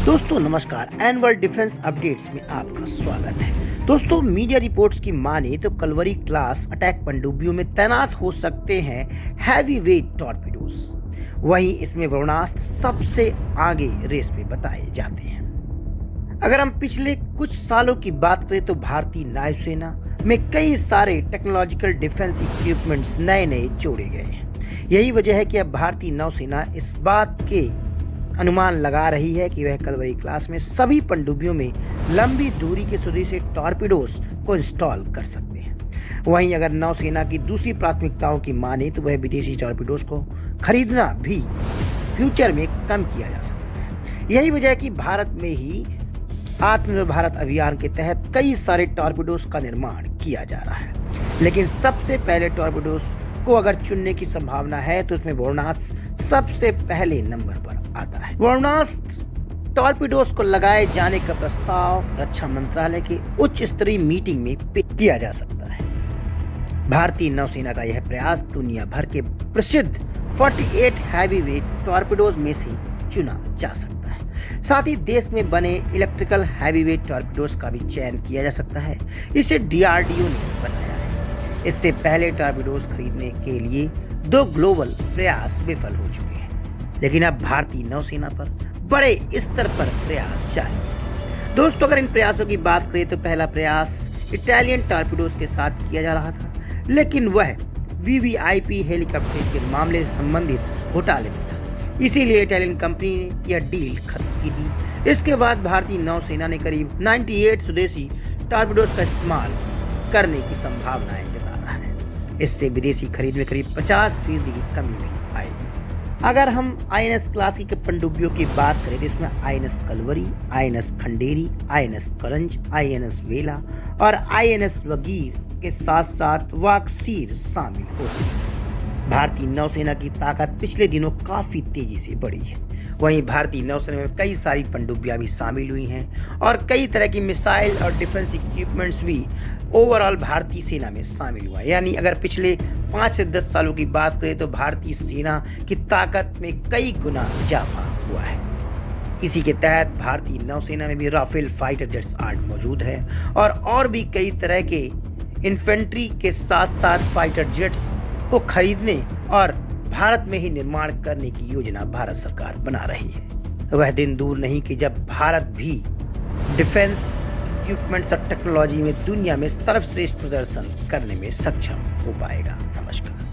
दोस्तों नमस्कार। Annual defence updates में आपका स्वागत है। दोस्तों मीडिया रिपोर्ट्स की माने तो कलवरी क्लास अटैक पनडुब्बियों में तैनात हो सकते हैं हैवी वेट टॉर्पीडोज। वहीं इसमें वरुणास्त्र सबसे आगे रेस में बताए जाते हैं। अगर हम पिछले कुछ सालों की बात करें तो भारतीय वायुसेना में कई सारे टेक्नोलॉजिकल डिफेंस इक्विपमेंट्स नए जोड़े गए हैं। यही वजह है कि अब भारतीय नौसेना इस बात के अनुमान लगा रही है कि वह कलवरी क्लास में सभी पनडुब्बियों में लंबी दूरी के स्वदेशी टॉर्पीडोज को इंस्टॉल कर सकते हैं। वहीं अगर नौसेना की दूसरी प्राथमिकताओं की माने तो वह विदेशी टॉर्पीडोज को खरीदना भी फ्यूचर में कम किया जा सकता है। यही वजह है कि भारत में ही आत्मनिर्भर भारत अभियान के तहत कई सारे टॉर्पीडोज का निर्माण किया जा रहा है। लेकिन सबसे पहले टॉर्पीडोज को अगर चुनने की संभावना है तो उसमें वरुणास्त्र सबसे पहले नंबर पर आता है। वरुणास्त्र टॉर्पीडोज को लगाए जाने का प्रस्ताव रक्षा मंत्रालय की उच्च स्तरीय मीटिंग में पेश किया जा सकता है। भारतीय नौसेना का यह प्रयास दुनिया भर के प्रसिद्ध 48 हैवी वेट टॉर्पीडोज में से चुना जा सकता है। साथ ही देश में बने इलेक्ट्रिकल हैवी वेट टॉर्पीडोज का भी चयन किया जा सकता है। इसे डीआरडीओ ने बनाया है। इससे पहले टॉर्पीडोज खरीदने के लिए 2 ग्लोबल प्रयास विफल हो चुके हैं, लेकिन अब भारतीय नौसेना पर बड़े स्तर पर प्रयास जारी है। दोस्तों अगर इन प्रयासों की बात करें तो पहला प्रयास इटालियन टॉर्पीडोज के साथ किया जा रहा था, लेकिन वह वीवीआईपी हेलीकॉप्टर के मामले से संबंधित घोटाले में था। इसीलिए इटालियन कंपनी ने यह डील खत्म की थी। इसके बाद भारतीय नौसेना ने करीब 98 स्वदेशी टॉर्पीडोज का इस्तेमाल करने की संभावनाएं जता रहा है। इससे विदेशी खरीद में करीब 50% की कमी में आएगी। अगर हम आईएनएस क्लास की पनडुब्बियों की बात करें तो इसमें INS Kalvari, INS Khanderi, INS Karanj, INS Vela और आईएनएस वगीर के साथ साथ वाक्सीर शामिल हो सकते हैं। भारतीय नौसेना की ताकत पिछले दिनों काफी तेजी से बढ़ी है। वहीं भारतीय नौसेना में कई सारी पनडुब्बियां भी शामिल हुई हैं और कई तरह की मिसाइल और डिफेंस इक्विपमेंट्स भी ओवरऑल भारतीय सेना में शामिल हुआ है। यानी अगर पिछले 5 से 10 सालों की बात करें तो भारतीय सेना की ताकत में कई गुना इजाफा हुआ है। इसी के तहत भारतीय नौसेना में भी राफेल फाइटर जेट्स आज मौजूद है और भी कई तरह के इन्फेंट्री के साथ साथ फाइटर जेट्स को खरीदने और भारत में ही निर्माण करने की योजना भारत सरकार बना रही है। वह दिन दूर नहीं कि जब भारत भी डिफेंस इक्विपमेंट्स और टेक्नोलॉजी में दुनिया में सर्वश्रेष्ठ प्रदर्शन करने में सक्षम हो पाएगा। नमस्कार।